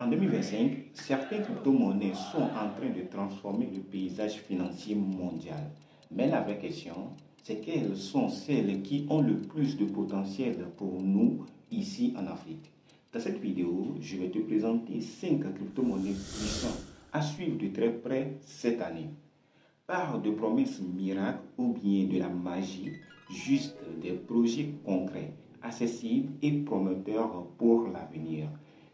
En 2025, certaines crypto-monnaies sont en train de transformer le paysage financier mondial. Mais la vraie question, c'est quelles sont celles qui ont le plus de potentiel pour nous ici en Afrique. Dans cette vidéo, je vais te présenter 5 crypto-monnaies puissantes à suivre de très près cette année. Pas de promesses miracles ou bien de la magie, juste des projets concrets, accessibles et prometteurs pour l'avenir.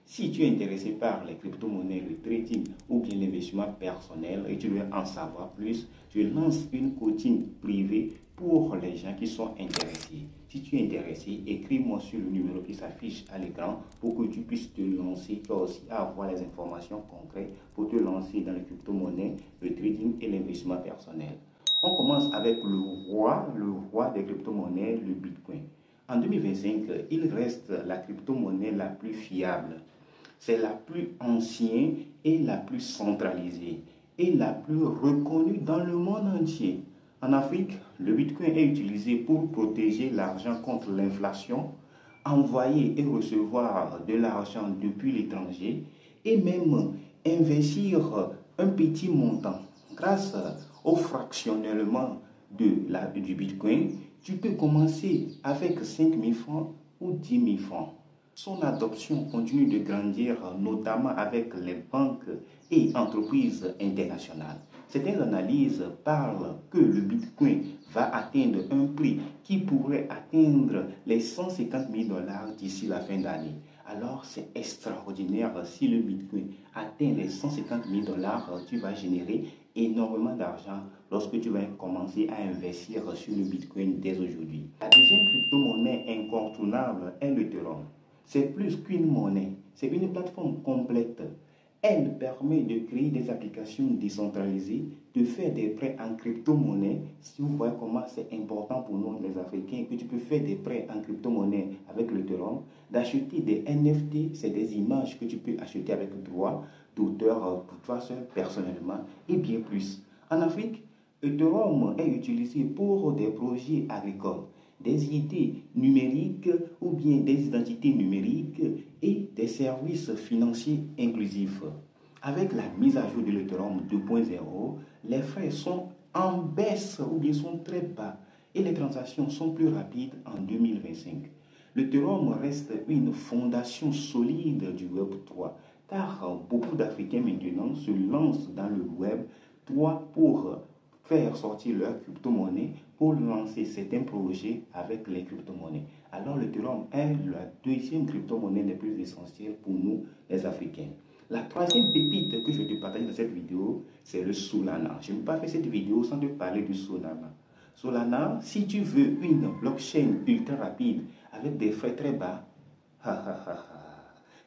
Si tu es intéressé par les crypto-monnaies, le trading ou bien l'investissement personnel et tu veux en savoir plus, je lance une coaching privée pour les gens qui sont intéressés. Si tu es intéressé, écris-moi sur le numéro qui s'affiche à l'écran pour que tu puisses te lancer. Tu vas aussi avoir les informations concrètes pour te lancer dans les crypto-monnaies, le trading et l'investissement personnel. On commence avec le roi des crypto-monnaies, le Bitcoin. En 2025, il reste la crypto-monnaie la plus fiable. C'est la plus ancienne et la plus centralisée et la plus reconnue dans le monde entier. En Afrique, le Bitcoin est utilisé pour protéger l'argent contre l'inflation, envoyer et recevoir de l'argent depuis l'étranger et même investir un petit montant. Grâce au fractionnellement du Bitcoin, tu peux commencer avec 5 000 francs ou 10 000 francs. Son adoption continue de grandir, notamment avec les banques et entreprises internationales. Certaines analyses parlent que le Bitcoin va atteindre un prix qui pourrait atteindre les 150 000 $ d'ici la fin d'année. Alors c'est extraordinaire. Si le Bitcoin atteint les 150 000 $, tu vas générer énormément d'argent lorsque tu vas commencer à investir sur le Bitcoin dès aujourd'hui. La deuxième crypto-monnaie incontournable est l'Ethereum. C'est plus qu'une monnaie, c'est une plateforme complète. Elle permet de créer des applications décentralisées, de faire des prêts en crypto-monnaie. Si vous voyez comment c'est important pour nous les Africains, que tu peux faire des prêts en crypto-monnaie avec l'Ethereum, d'acheter des NFT, c'est des images que tu peux acheter avec droit d'auteur pour toi seul personnellement et bien plus. En Afrique, Ethereum est utilisé pour des projets agricoles, des idées numériques ou bien des identités numériques et des services financiers inclusifs. Avec la mise à jour de l'Ethereum 2.0, les frais sont en baisse ou bien sont très bas et les transactions sont plus rapides en 2025. L'Ethereum reste une fondation solide du Web 3 car beaucoup d'Africains maintenant se lancent dans le Web 3 pour faire sortir leur crypto-monnaie pour lancer certains projets avec les crypto-monnaies. Alors l'Ethereum est la deuxième crypto-monnaie la plus essentielle pour nous les Africains. La troisième pépite que je vais te partager dans cette vidéo, c'est le Solana. Je ne peux pas faire cette vidéo sans te parler du Solana. Solana, si tu veux une blockchain ultra rapide avec des frais très bas,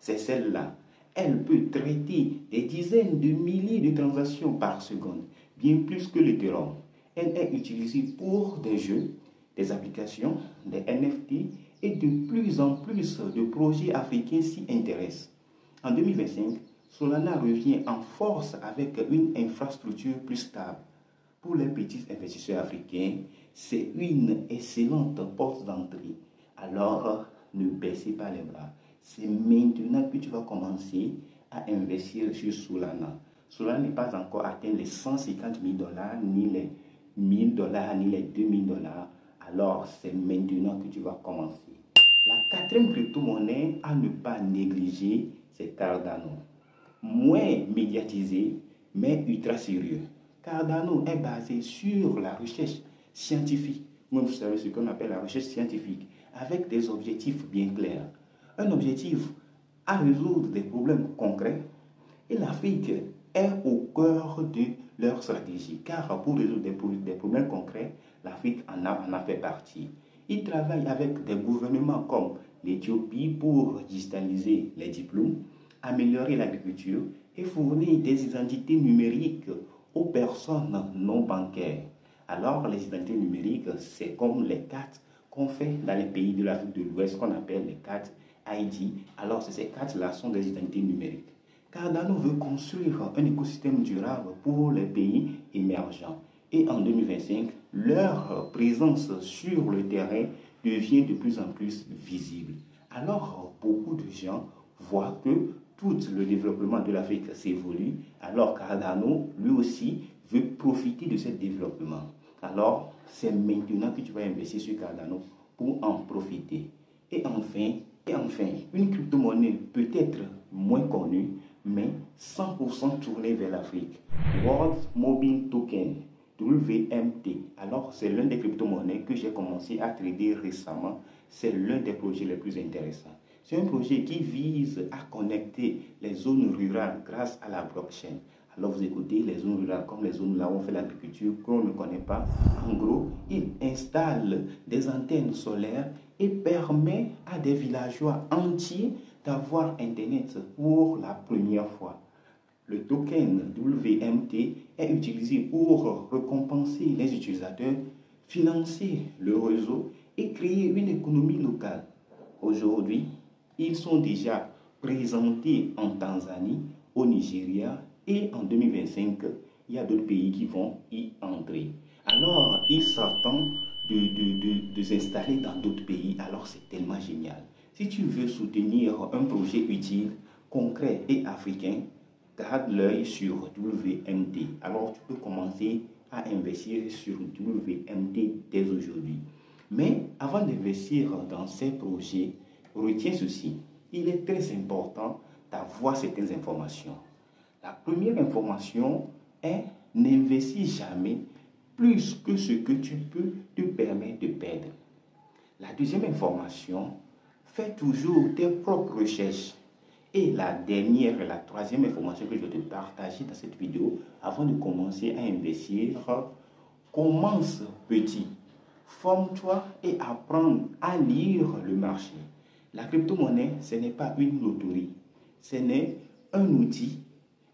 c'est celle-là. Elle peut traiter des dizaines de milliers de transactions par seconde, bien plus que l'Ethereum. Elle est utilisée pour des jeux, des applications, des NFT et de plus en plus de projets africains s'y intéressent. En 2025, Solana revient en force avec une infrastructure plus stable. Pour les petits investisseurs africains, c'est une excellente porte d'entrée. Alors, ne baissez pas les bras. C'est maintenant que tu vas commencer à investir sur Solana. Solana n'est pas encore atteint les 150 000 $, ni les 1000 $, ni les 2000 $. Alors, c'est maintenant que tu vas commencer. La quatrième crypto-monnaie à ne pas négliger, c'est Cardano. Moins médiatisé, mais ultra sérieux. Cardano est basé sur la recherche scientifique. Vous savez ce qu'on appelle la recherche scientifique, avec des objectifs bien clairs. Un objectif à résoudre des problèmes concrets. Et l'Afrique est au cœur de leur stratégie, car pour résoudre des problèmes concrets, l'Afrique en a fait partie. Ils travaillent avec des gouvernements comme l'Éthiopie pour digitaliser les diplômes, améliorer l'agriculture et fournir des identités numériques aux personnes non bancaires. Alors, les identités numériques, c'est comme les cartes qu'on fait dans les pays de l'Afrique de l'Ouest, qu'on appelle les cartes ID. Alors, ces cartes-là sont des identités numériques. Cardano veut construire un écosystème durable pour les pays émergents. Et en 2025, leur présence sur le terrain devient de plus en plus visible. Alors, beaucoup de gens voient que tout le développement de l'Afrique s'évolue, alors Cardano, lui aussi, veut profiter de ce développement. Alors, c'est maintenant que tu vas investir sur Cardano pour en profiter. Et enfin, une crypto-monnaie peut être moins connue, mais 100% tournée vers l'Afrique. World Mobile Token, WMT. Alors, c'est l'un des crypto-monnaies que j'ai commencé à trader récemment. C'est l'un des projets les plus intéressants. C'est un projet qui vise à connecter les zones rurales grâce à la blockchain. Alors vous écoutez, les zones rurales comme les zones là où on fait l'agriculture qu'on ne connaît pas. En gros, il installe des antennes solaires et permet à des villageois entiers d'avoir Internet pour la première fois. Le token WMT est utilisé pour récompenser les utilisateurs, financer le réseau et créer une économie locale. Aujourd'hui, ils sont déjà présentés en Tanzanie, au Nigeria et en 2025, il y a d'autres pays qui vont y entrer. Alors, ils s'attendent de s'installer dans d'autres pays, alors c'est tellement génial. Si tu veux soutenir un projet utile, concret et africain, garde l'œil sur WMT. Alors, tu peux commencer à investir sur WMT dès aujourd'hui. Mais avant d'investir dans ces projets, retiens ceci. Il est très important d'avoir certaines informations. La première information est n'investis jamais plus que ce que tu peux te permettre de perdre. La deuxième information, fais toujours tes propres recherches. Et la dernière et la troisième information que je vais te partager dans cette vidéo, avant de commencer à investir, commence petit. Forme-toi et apprends à lire le marché. La crypto-monnaie, ce n'est pas une loterie. Ce n'est un outil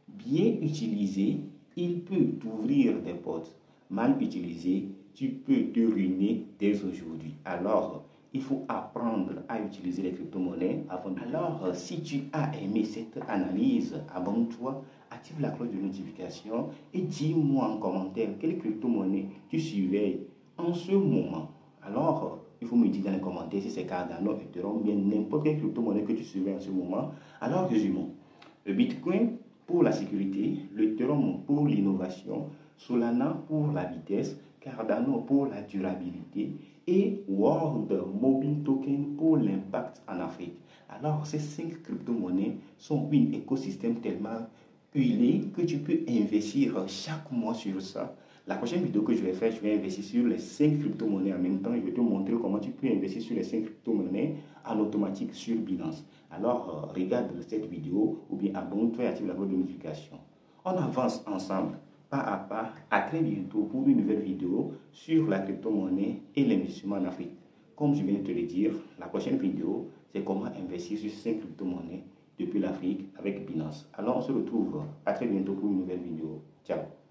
bien utilisé. Il peut t'ouvrir des portes. Mal utilisé, tu peux te ruiner dès aujourd'hui. Alors, il faut apprendre à utiliser les crypto-monnaies avant. Alors, si tu as aimé cette analyse, abonne-toi, active la cloche de notification et dis-moi en commentaire quelle crypto-monnaie tu surveilles en ce moment. Alors, il faut me dire dans les commentaires si c'est Cardano, Ethereum, bien n'importe quelle crypto-monnaie que tu surveilles en ce moment. Alors, résumons. Le Bitcoin pour la sécurité, l'Ethereum pour l'innovation, Solana pour la vitesse, Cardano pour la durabilité et World Mobile Token pour l'impact en Afrique. Alors, ces 5 crypto-monnaies sont un écosystème tellement huilé que tu peux investir chaque mois sur ça. La prochaine vidéo que je vais faire, je vais investir sur les 5 crypto-monnaies en même temps. Je vais te montrer comment tu peux investir sur les 5 crypto-monnaies en automatique sur Binance. Alors, regarde cette vidéo ou bien abonne-toi et active la cloche de notification. On avance ensemble, pas à pas. À très bientôt pour une nouvelle vidéo sur la crypto-monnaie et l'investissement en Afrique. Comme je viens de te le dire, la prochaine vidéo, c'est comment investir sur 5 crypto-monnaies depuis l'Afrique avec Binance. Alors, on se retrouve à très bientôt pour une nouvelle vidéo. Ciao.